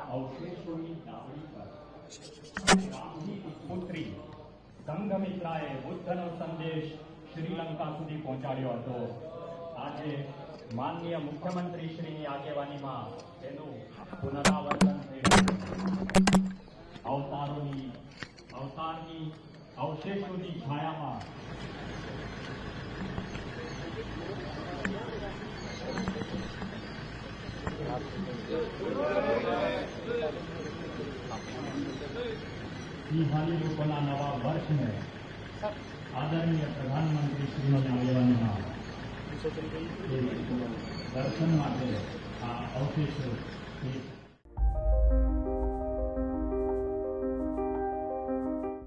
અવશેષોની ડાબડી પર રામજીની પુત્રી સંઘમિત્રાએ બુદ્ધનો સંદેશ શ્રીલંકા સુધી પહોંચાડ્યો હતો. આજે માનનીય મુખ્યમંત્રી શ્રીની આગેવાનીમાં તેનું પુનરાવર્તન થઈ રહ્યું છે. અવતારની અવશેષોની છાયામાં દિવાળી લોકોના નવા વર્ષને આદરણીય પ્રધાનમંત્રી શ્રીની આગેવાનીમાં દર્શન માટે આ અવશેષો